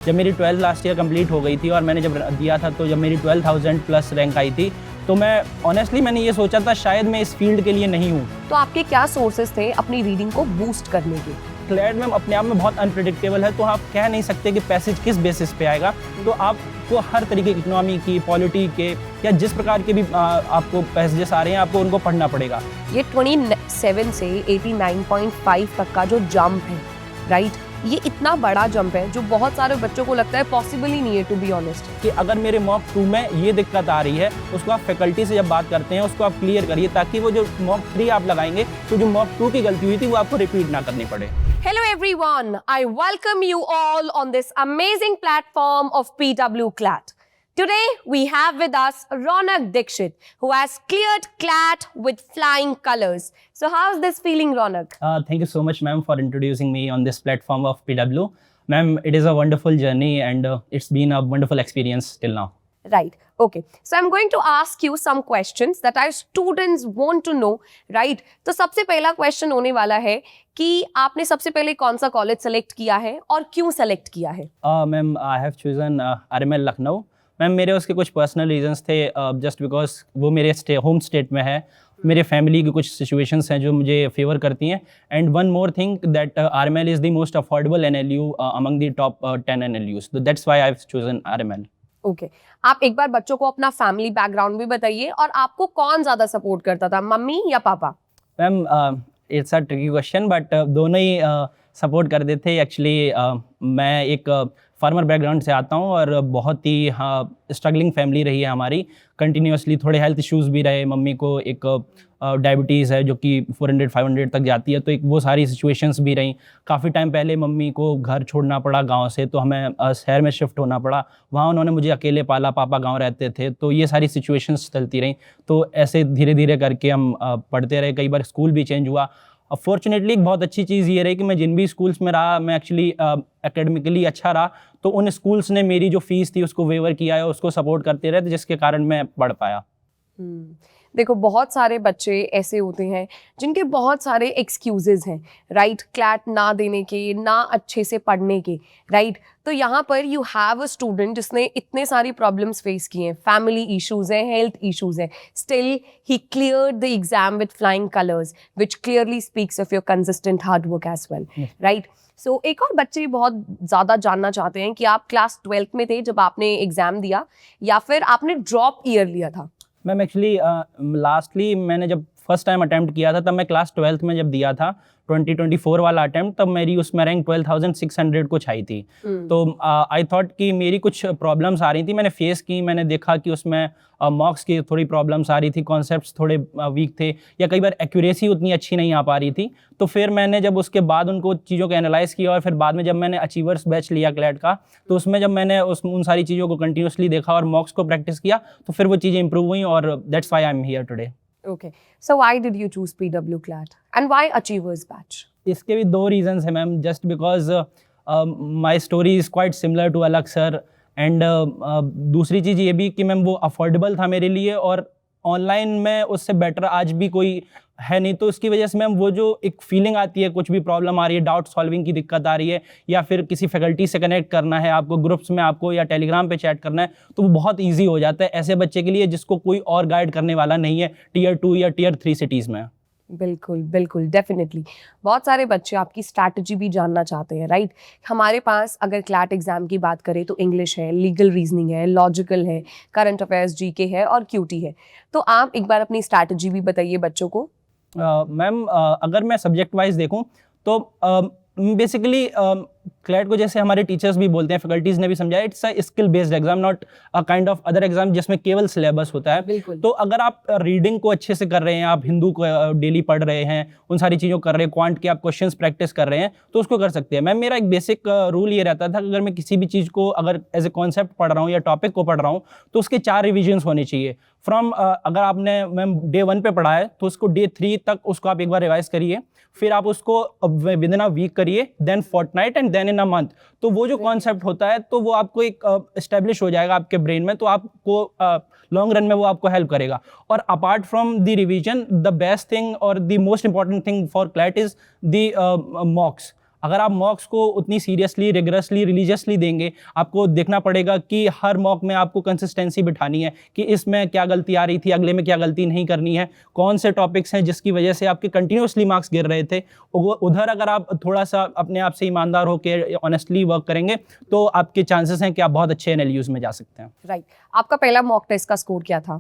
जब मेरी 12th last year complete हो गई थी और मैंने जब दिया था, तो जब मेरी 12,000 प्लस रैंक आई थी, तो मैं ऑनेस्टली मैंने ये सोचा था शायद मैं इस फील्ड के लिए नहीं हूँ। तो आपके क्या सोर्सेज थे अपनी रीडिंग को बूस्ट करने के? क्लैट मैम अपने आप में बहुत अनप्रिडिक्टेबल है, तो आप कह नहीं सकते कि पैसेज किस बेसिस पे आएगा। तो आपको हर तरीके की इकोनॉमी की, पॉलिटी के या जिस प्रकार के भी आपको पैसेजेस आ रहे हैं, आपको उनको पढ़ना पड़ेगा। ये 27 से 89.5 तक का जो जंप है, राइट, ये इतना बड़ा जंप है जो बहुत सारे बच्चों को लगता है पॉसिबल ही नहीं है, टू बी ऑनेस्ट। कि अगर मेरे मॉक 2 में ये दिक्कत आ रही है, उसको आप फैकल्टी से जब बात करते हैं उसको आप क्लियर करिए, ताकि वो जो मॉक 3 आप लगाएंगे तो जो मॉक 2 की गलती हुई थी वो आपको रिपीट ना करनी पड़े। Hello everyone, I welcome you all on this amazing platform of PW CLAT. Today we have with us Ronak Dixit, who has cleared CLAT with flying colors. So how's this feeling, Ronak? Thank you so much, ma'am, for introducing me on this platform of PW. Ma'am, it is a wonderful journey and it's been a wonderful experience till now. Right. Okay. So I'm going to ask you some questions that our students want to know, right? तो सबसे पहला question होने वाला है कि आपने सबसे पहले कौन सा कॉलेज सेलेक्ट किया है और क्यों सेलेक्ट किया है? Ma'am, I have chosen RML Lucknow. Ma'am, मेरे उसके कुछ पर्सनल रीजंस थे, जस्ट बिकॉज वो मेरे होम स्टेट में है। मेरे फैमिली की कुछ सिचुएशंस हैं जो मुझे फेवर करती हैं। And one more thing that RML is the most affordable NLU among the top 10 NLUs, so that's why I've chosen RML. Okay आप एक बार बच्चों को अपना फैमिली बैकग्राउंड भी बताइए, और आपको कौन ज्यादा सपोर्ट करता था, मम्मी या पापा? Ma'am, it's a tricky question, but दोनों ही सपोर्ट कर देते। एक्चुअली मैं एक फार्मर बैकग्राउंड से आता हूँ और बहुत ही स्ट्रगलिंग फैमिली रही है हमारी। कंटिन्यूसली थोड़े हेल्थ इश्यूज़ भी रहे, मम्मी को एक डायबिटीज़ है जो कि 400-500 तक जाती है, तो एक वो सारी सिचुएशंस भी रहीं। काफ़ी टाइम पहले मम्मी को घर छोड़ना पड़ा गांव से, तो हमें शहर में शिफ्ट होना पड़ा। वहाँ उन्होंने मुझे अकेले पाला, पापा गांव रहते थे, तो ये सारी सिचुएशंस चलती रहीं। तो ऐसे धीरे धीरे करके हम पढ़ते रहे। कई बार स्कूल भी चेंज हुआ। फॉर्चुनेटली एक बहुत अच्छी चीज़ ये रही कि मैं जिन भी स्कूल्स में रहा, मैं एक्चुअली एकेडमिकली अच्छा रहा, तो उन स्कूल्स ने मेरी जो फीस थी उसको वेवर किया है, उसको सपोर्ट करते रहे, जिसके कारण मैं पढ़ पाया। देखो बहुत सारे बच्चे ऐसे होते हैं जिनके बहुत सारे एक्सक्यूजेज हैं, राइट, क्लैट ना देने के, ना अच्छे से पढ़ने के, राइट। तो यहाँ पर यू हैव अ स्टूडेंट जिसने इतने सारी प्रॉब्लम्स फेस किए हैं, फैमिली इश्यूज हैं, हेल्थ इश्यूज हैं, still he cleared the exam with flying colours, which clearly speaks of your consistent hard work as well, right. So एक और बच्चे बहुत ज़्यादा जानना चाहते हैं कि आप क्लास 12th में थे जब आपने एग्जाम दिया, या फिर आपने ड्रॉप ईयर लिया था? मैम, एक्चुअली लास्टली मैंने जब फर्स्ट टाइम अटैम्प्ट किया था, तब मैं क्लास 12th में जब दिया था 2024 वाला अटैम्प्ट, तब मेरी उसमें रैंक 12,600 कुछ आई थी। तो आई थॉट कि मेरी कुछ प्रॉब्लम्स आ रही थी, मैंने फेस की, मैंने देखा कि उसमें मॉक्स की थोड़ी प्रॉब्लम्स आ रही थी, कॉन्सेप्ट्स थोड़े वीक थे, या कई बार एक्यूरेसी उतनी अच्छी नहीं आ पा रही थी। तो फिर मैंने जब उसके बाद उनको चीज़ों को एनालाइज़ किया, और फिर बाद में जब मैंने अचीवर्स बैच लिया क्लैट का, तो उसमें जब मैंने उन सारी चीज़ों को कंटिन्यूसली देखा और मॉक्स को प्रैक्टिस किया, तो फिर वो चीज़ें इंप्रूव हुई, और that's why I am here today. Okay, so why did you choose PW CLAT and why Achievers Batch? इसके भी 2 रीजंस हैं ma'am, just because my story is quite similar to अलग सर। एंड दूसरी चीज़ ये भी कि मैम वो अफोर्डेबल था मेरे लिए, और ऑनलाइन में उससे बेटर आज भी कोई है नहीं। तो इसकी वजह से मैम वो जो एक फीलिंग आती है, कुछ भी प्रॉब्लम आ रही है, डाउट सॉल्विंग की दिक्कत आ रही है, या फिर किसी फैकल्टी से कनेक्ट करना है आपको, ग्रुप्स में आपको या टेलीग्राम पे चैट करना है, तो वो बहुत ईजी हो जाता है ऐसे बच्चे के लिए जिसको कोई और गाइड करने वाला नहीं है Tier 2 या Tier 3 सिटीज़ में। बिल्कुल बिल्कुल, डेफिनेटली। बहुत सारे बच्चे आपकी स्ट्रैटेजी भी जानना चाहते हैं, राइट। हमारे पास अगर क्लैट एग्जाम की बात करें तो इंग्लिश है, लीगल रीजनिंग है, लॉजिकल है, करंट अफेयर्स, जीके है और क्यूटी है। तो आप एक बार अपनी स्ट्रैटेजी भी बताइए बच्चों को। मैम, अगर मैं सब्जेक्ट वाइज देखूं तो बेसिकली क्लैट को जैसे हमारे टीचर्स भी बोलते हैं, फैकल्टीज़ ने भी समझाया, it's a skill based exam, not a kind of other exam जिसमें केवल सिलेबस होता है। बिल्कुल। तो अगर आप रीडिंग को अच्छे से कर रहे हैं, आप हिंदू को डेली पढ़ रहे हैं, उन सारी चीज़ों को कर रहे हैं, क्वांट के आप क्वेश्चंस प्रैक्टिस कर रहे हैं, तो उसको कर सकते हैं। मैम, मेरा एक बेसिक रूल ये रहता था कि अगर मैं किसी भी चीज़ को अगर एज ए कॉन्सेप्ट पढ़ रहा हूँ या टॉपिक को पढ़ रहा हूँ, तो उसके 4 रिविजन्स होने चाहिए। फ्रॉम अगर आपने मैम डे 1 पे पढ़ा है, तो उसको डे 3 तक उसको आप एक बार रिवाइज करिए, फिर आप उसको विद इन अ वीक करिए, then fortnight, and then in a month. तो वो जो कॉन्सेप्ट होता है, तो वो आपको एक एस्टेब्लिश हो जाएगा आपके ब्रेन में, तो आपको लॉन्ग रन में वो आपको हेल्प करेगा। और apart from the revision, the best thing और the most important thing for CLAT is the mocks. अगर आप मॉक्स को उतनी सीरियसली, रिगरसली, रिलीजियसली देंगे, आपको देखना पड़ेगा कि हर मॉक में आपको कंसिस्टेंसी बिठानी है कि इसमें क्या गलती आ रही थी, अगले में क्या गलती नहीं करनी है, कौन से टॉपिक्स हैं जिसकी वजह से आपके कंटिन्यूसली मार्क्स गिर रहे थे। उधर अगर आप थोड़ा सा अपने आप से ईमानदार होकर ऑनेस्टली वर्क करेंगे तो आपके चांसेस हैं कि आप बहुत अच्छे एनएलयूज़ में जा सकते हैं। राइट। आपका पहला मॉक टेस्ट का स्कोर क्या था?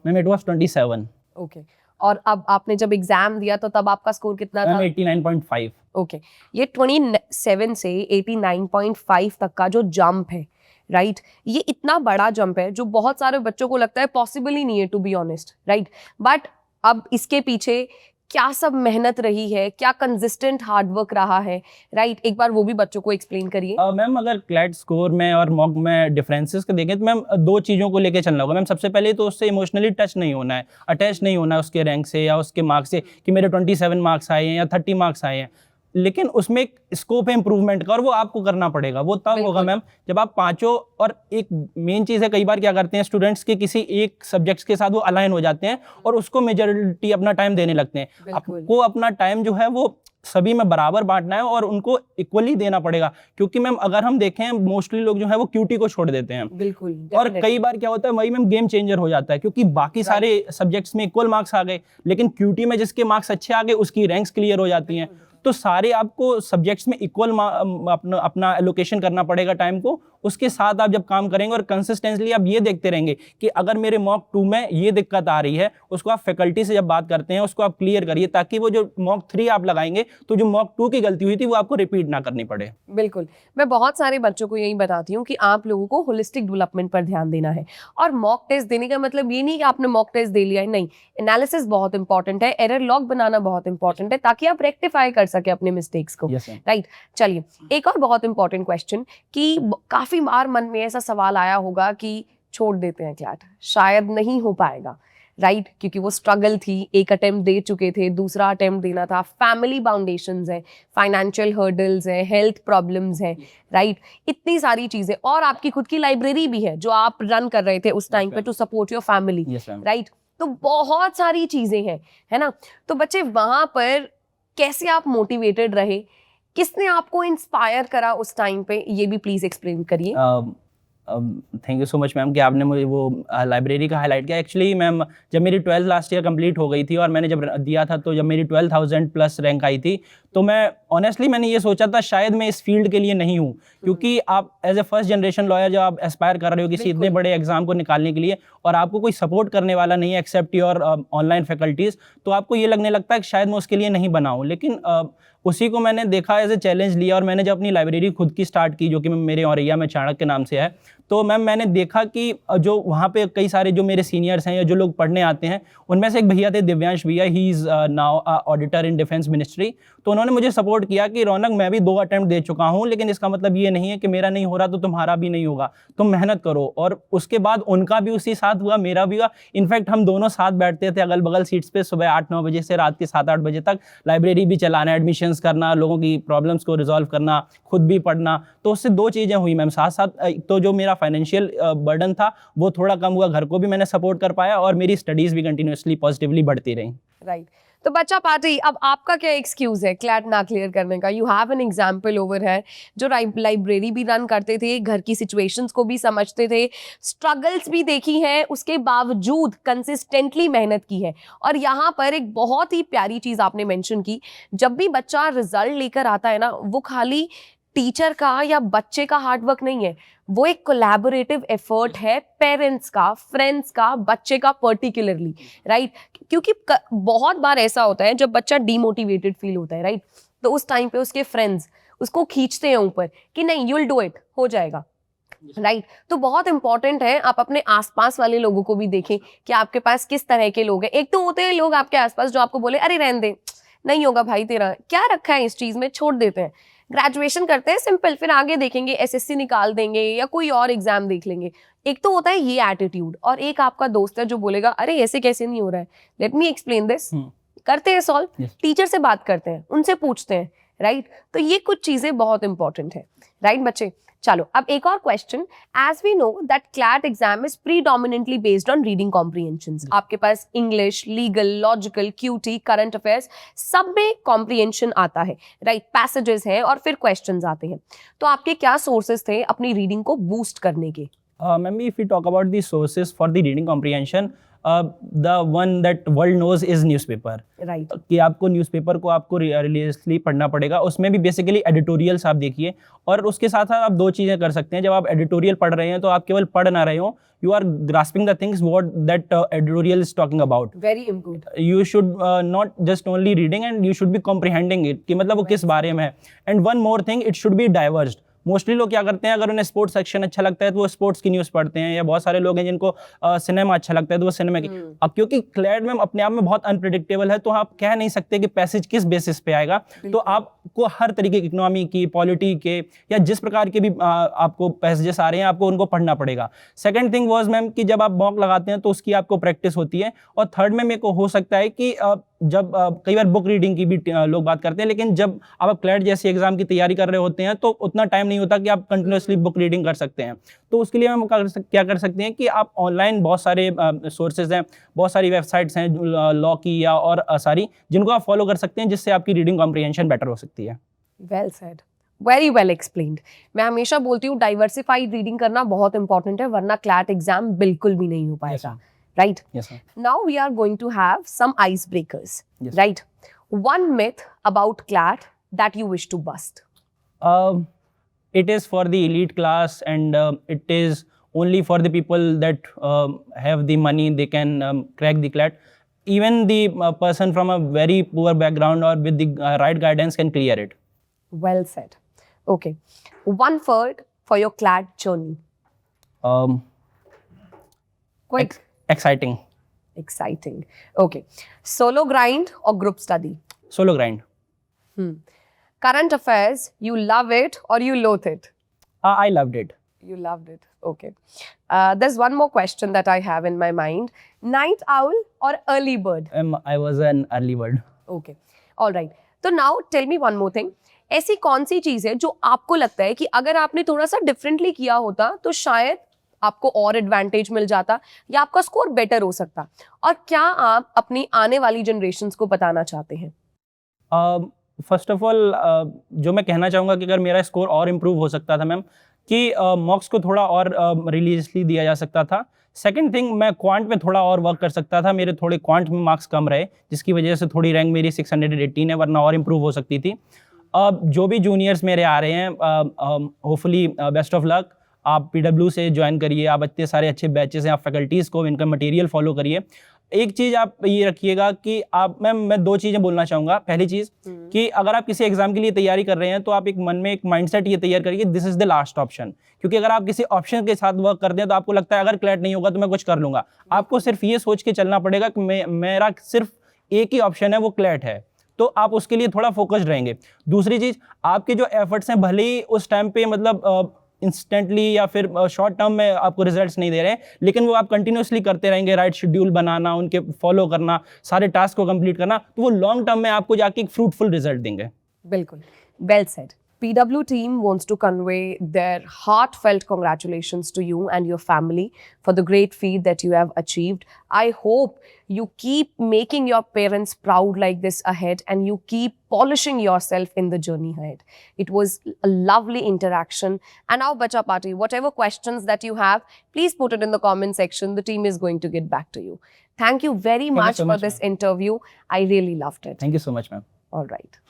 Ma'am it was 27। ओके। और अब आपने जब एग्जाम दिया तो तब आपका स्कोर कितना था? 89.5। ओके। ये 27 से 89.5 तक का जो जंप है, राइट, ये इतना बड़ा जंप है जो बहुत सारे बच्चों को लगता है पॉसिबल ही नहीं है, to be honest, right. But अब इसके पीछे क्या सब मेहनत रही है, क्या कंसिस्टेंट हार्डवर्क रहा है, राइट, एक बार वो भी बच्चों को एक्सप्लेन करिए। मैम अगर क्लैट स्कोर में और मॉक में डिफरेंसेस को देखें तो मैम दो चीज़ों को लेके चलना होगा। मैम सबसे पहले तो उससे इमोशनली टच नहीं होना है, अटैच नहीं होना है उसके रैंक से या उसके मार्क्स से कि मेरे 27 मार्क्स आए हैं या 30 मार्क्स आए हैं, लेकिन उसमें एक स्कोप है इंप्रूवमेंट का और वो आपको करना पड़ेगा। वो तब होगा मैम जब आप पांचों, और एक मेन चीज़ है कई बार क्या करते हैं स्टूडेंट्स के किसी एक सब्जेक्ट्स के साथ वो अलाइन हो जाते हैं और उसको मेजॉरिटी अपना टाइम देने लगते हैं। आपको अपना टाइम जो है वो सभी में बराबर बांटना है और उनको इक्वली देना पड़ेगा, क्योंकि मैम अगर हम देखें मोस्टली लोग जो है वो क्यूटी को छोड़ देते हैं। बिल्कुल। और कई बार क्या होता है वही मैम गेम चेंजर हो जाता है, क्योंकि बाकी सारे सब्जेक्ट्स में इक्वल मार्क्स आ गए लेकिन क्यूटी में जिसके मार्क्स अच्छे आ गए उसकी रैंक्स क्लियर हो जाती हैं। तो सारे आपको सब्जेक्ट्स में इक्वल अपना एलोकेशन करना पड़ेगा टाइम को। उसके साथ आप जब काम करेंगे और कंसिस्टेंटली आप ये देखते रहेंगे कि अगर मेरे मॉक 2 में ये दिक्कत आ रही है, उसको आप फैकल्टी से जब बात करते हैं उसको आप क्लियर करिए, ताकि वो जो मॉक 3 आप लगाएंगे तो जो मॉक 2 की गलती हुई थी वो आपको रिपीट ना करनी पड़े। बिल्कुल। मैं बहुत सारे बच्चों को यही बताती हूँ कि आप लोगों को होलिस्टिक डेवलपमेंट पर ध्यान देना है। और मॉक टेस्ट देने का मतलब ये नहीं कि आपने मॉक टेस्ट दे लिया है, नहीं, एनालिसिस बहुत इंपॉर्टेंट है, एरर लॉग बनाना बहुत इंपॉर्टेंट है, ताकि आप रेक्टिफाई कर सके अपने मिस्टेक्स को। राइट। चलिए, एक और बहुत इंपॉर्टेंट क्वेश्चन कि काफी बार मन में ऐसा सवाल आया होगा कि छोड़ देते हैं क्लैट, शायद नहीं हो पाएगा, राइट, क्योंकि वो स्ट्रगल थी, एक अटेम्प्ट दे चुके थे, दूसरा अटेम्प्ट देना था, फैमिली बाउंडेशंस है, फाइनेंशियल हर्डल्स है, हेल्थ प्रॉब्लम्स है, राइट, इतनी सारी चीजें, और आपकी खुद की लाइब्रेरी भी है जो आप रन कर रहे थे उस टाइम पे to support your family, right. तो बहुत सारी चीजें हैं, है ना। तो बच्चे वहां पर कैसे आप मोटिवेटेड रहे, किसने आपको इंस्पायर करा उस टाइम पे, ये भी प्लीज एक्सप्लेन करिए। Thank you so much ma'am कि आपने मुझे वो लाइब्रेरी का हाईलाइट किया। एक्चुअली मैम जब मेरी 12th लास्ट ईयर कंप्लीट हो गई थी और मैंने जब दिया था तो जब मेरी 12,000 प्लस रैंक आई थी तो मैं ऑनेस्टली मैंने ये सोचा था शायद मैं इस फील्ड के लिए नहीं हूँ, क्योंकि आप as a first generation lawyer जब आप एस्पायर कर रहे हो किसी इतने बड़े एग्जाम को निकालने के लिए और आपको कोई सपोर्ट करने वाला नहीं है एक्सेप्ट योर ऑनलाइन फैकल्टीज, तो आपको ये लगने लगता है कि शायद मैं उसके लिए नहीं बना हूँ। लेकिन उसी को मैंने देखा एज ए चैलेंज लिया और मैंने जब अपनी लाइब्रेरी खुद की स्टार्ट की जो कि मेरे औरैया में चाणक्य के नाम से है, तो मैम मैंने देखा कि जो वहाँ पे कई सारे जो मेरे सीनियर्स हैं या जो लोग पढ़ने आते हैं उनमें से एक भैया थे दिव्यांश भैया, he is now auditor in defence ministry. तो उन्होंने मुझे सपोर्ट किया कि रौनक मैं भी 2 अटेम्प्ट दे चुका हूँ, लेकिन इसका मतलब ये नहीं है कि मेरा नहीं हो रहा तो तुम्हारा भी नहीं होगा, तुम मेहनत करो। और उसके बाद उनका भी उसी साथ हुआ, मेरा भी हुआ। इनफैक्ट हम दोनों साथ बैठते थे अगल बगल सीट्स पे, सुबह 8-9 बजे से रात के 7-8 बजे तक लाइब्रेरी भी चलाना, एडमिशन्स करना, लोगों की प्रॉब्लम्स को रिजॉल्व करना, खुद भी पढ़ना। तो उससे 2 चीज़ें हुई मैम साथ साथ। तो जो मेरा फाइनेंशियल बर्डन था वो थोड़ा कम हुआ, घर को भी मैंने सपोर्ट कर पाया और मेरी स्टडीज़ भी कंटिन्यूसली पॉजिटिवली बढ़ती रही। राइट। तो बच्चा पार्टी, अब आपका क्या एक्सक्यूज है क्लैट ना क्लियर करने का? You have an example over है जो लाइब्रेरी भी रन करते थे, घर की सिचुएशंस को भी समझते थे, स्ट्रगल्स भी देखी हैं, उसके बावजूद कंसिस्टेंटली मेहनत की है। और यहाँ पर एक बहुत ही प्यारी चीज़ आपने मेंशन की, जब भी बच्चा रिजल्ट लेकर आता है ना, वो खाली टीचर का या बच्चे का हार्डवर्क नहीं है, वो एक कोलैबोरेटिव एफर्ट है पेरेंट्स का, फ्रेंड्स का, बच्चे का पर्टिकुलरली, राइट। क्योंकि बहुत बार ऐसा होता है जब बच्चा डीमोटिवेटेड फील होता है, राइट, तो उस टाइम पे उसके फ्रेंड्स उसको खींचते हैं ऊपर कि नहीं, यू विल डू इट, हो जाएगा, राइट। तो बहुत इंपॉर्टेंट है आप अपने आसपास वाले लोगों को भी देखें कि आपके पास किस तरह के लोग हैं। एक तो होते हैं लोग आपके आसपास जो आपको बोले अरे रहने दे, नहीं होगा भाई, तेरा क्या रखा है इस चीज में, छोड़ देते हैं, ग्रेजुएशन करते हैं सिंपल, फिर आगे देखेंगे, एसएससी निकाल देंगे या कोई और एग्जाम देख लेंगे। एक तो होता है ये एटीट्यूड, और एक आपका दोस्त है जो बोलेगा अरे ऐसे कैसे नहीं हो रहा है, लेट मी एक्सप्लेन दिस, करते हैं सॉल्व, टीचर से बात करते हैं, उनसे पूछते हैं, राइट। तो ये कुछ चीजें बहुत इंपॉर्टेंट है, राइट बच्चे। चलो अब एक और question. As we know that CLAT exam is predominantly based on reading comprehensions. आपके पास English, legal, logical, QT, current affairs सब में कॉम्प्रिहेंशन आता है, राइट? पैसेजेस हैं और फिर क्वेश्चंस आते हैं. तो आपके क्या सोर्सेस थे अपनी रीडिंग को बूस्ट करने के? Ma'am, if we talk about the sources for the reading comprehension, the one that world knows is newspaper. Right. कि आपको न्यूज़पेपर को आपको रिलीजियसली पढ़ना पड़ेगा. उसमें भी बेसिकली एडिटोरियल्स आप देखिए, और उसके साथ साथ आप दो चीज़ें कर सकते हैं. जब आप एडिटोरियल पढ़ रहे हैं तो आप केवल पढ़ ना रहे हो, you are grasping the things what that editorial is talking about. Very important. You should not just only reading and you should be comprehending it, कि मतलब वो किस बारे में है. And one more thing, it should be diverse. Mostly लोग क्या करते हैं, अगर उन्हें स्पोर्ट्स सेक्शन अच्छा लगता है तो वो स्पोर्ट्स की न्यूज़ पढ़ते हैं, या बहुत सारे लोग हैं जिनको सिनेमा अच्छा लगता है तो वो सिनेमा की. अब क्योंकि क्लैट में अपने आप में बहुत अनप्रेडिक्टेबल है, तो आप कह नहीं सकते कि पैसेज किस बेसिस पे आएगा. तो आपको हर तरीके की इकोनॉमी की, पॉलिटी के, या जिस प्रकार के भी आपको पैसेजेस आ रहे हैं, आपको उनको पढ़ना पड़ेगा. सेकंड थिंग वाज मैम कि जब आप मॉक लगाते हैं तो उसकी आपको प्रैक्टिस होती है. और थर्ड में मेरे को हो सकता है कि जब कई बार बुक रीडिंग की भी लोग बात करते हैं, लेकिन जब आप क्लैट जैसे एग्जाम की तैयारी कर रहे होते हैं तो उतना टाइम नहीं होता कि आप कंटिन्यूसली बुक रीडिंग कर सकते हैं. तो उसके लिए हम क्या कर सकते हैं कि आप ऑनलाइन बहुत सारे सोर्सेज हैं, बहुत सारी वेबसाइट्स हैं लॉ की या और सारी, जिनको आप फॉलो कर सकते हैं, जिससे आपकी रीडिंग कॉम्प्रिहेंशन बेटर हो सकती है. Well said, very well explained. मैं हमेशा बोलती हूँ डाइवर्सिफाइड रीडिंग करना बहुत इंपॉर्टेंट है, वरना क्लैट एग्जाम बिल्कुल भी नहीं हो पाएगा. Right? Yes, ma'am. Now we are going to have some icebreakers. Yes. Right? One myth about CLAT that you wish to bust. It is for the elite class, and it is only for the people that have the money. They can crack the CLAT. Even the person from a very poor background or with the right guidance can clear it. Well said. Okay. One word for your CLAT journey. Quick. Exciting. Exciting. Okay. Solo grind or group study? Solo grind. Current affairs, you love it or you loathe it? I loved it. You loved it. Okay. There's one more question that I have in my mind. Night owl or early bird? I was an early bird. Okay. All right. So now tell me one more thing. ऐसी कौन सी चीज़ है जो आपको लगता है कि अगर आपने थोड़ा सा डिफरेंटली किया होता तो शायद आपको और एडवांटेज मिल जाता या आपका स्कोर बेटर हो सकता, और क्या आप अपनी आने वाली जनरेशन्स को बताना चाहते हैं? फर्स्ट ऑफ ऑल जो मैं कहना चाहूँगा कि अगर मेरा स्कोर और इम्प्रूव हो सकता था मैम, कि मॉक्स को थोड़ा और रिलीजियसली दिया जा सकता था. सेकंड थिंग, मैं क्वांट में थोड़ा और वर्क कर सकता था. मेरे थोड़े क्वांट में मार्क्स कम रहे, जिसकी वजह से थोड़ी रैंक मेरी 618 है, वरना और इम्प्रूव हो सकती थी. जो भी जूनियर्स मेरे आ रहे हैं, होपफुली बेस्ट ऑफ लक. आप PW से ज्वाइन करिए, आप इतने सारे अच्छे बैचेस हैं, आप फैकल्टीज़ को इनका मटेरियल फॉलो करिए. एक चीज़ आप ये रखिएगा कि आप मैं दो चीज़ें बोलना चाहूँगा. पहली चीज़ कि अगर आप किसी एग्जाम के लिए तैयारी कर रहे हैं तो आप एक मन में एक माइंडसेट ये तैयार करिए, this is the last option. क्योंकि अगर आप किसी ऑप्शन के साथ वर्क करते हैं तो आपको लगता है अगर क्लैट नहीं होगा तो मैं कुछ कर लूँगा. आपको सिर्फ ये सोच के चलना पड़ेगा कि मेरा सिर्फ एक ही ऑप्शन है, वो क्लैट है. तो आप उसके लिए थोड़ा फोकस्ड रहेंगे. दूसरी चीज़, आपके जो एफर्ट्स हैं भले ही उस टाइम पे मतलब इंस्टेंटली या फिर शॉर्ट टर्म में आपको रिजल्ट्स नहीं दे रहे हैं, लेकिन वो आप कंटिन्यूसली करते रहेंगे, राइट शेड्यूल बनाना, उनके फॉलो करना, सारे टास्क को कंप्लीट करना, तो वो लॉन्ग टर्म में आपको जाके एक फ्रूटफुल रिजल्ट देंगे. बिल्कुल, well said. PW team wants to convey their heartfelt congratulations to you and your family for the great feat that you have achieved. I hope you keep making your parents proud like this ahead, and you keep polishing yourself in the journey ahead. It was a lovely interaction. And now, Bacha Party, whatever questions that you have, please put it in the comment section. The team is going to get back to you. Thank you very much for this interview. I really loved it. Thank you so much, ma'am. All right.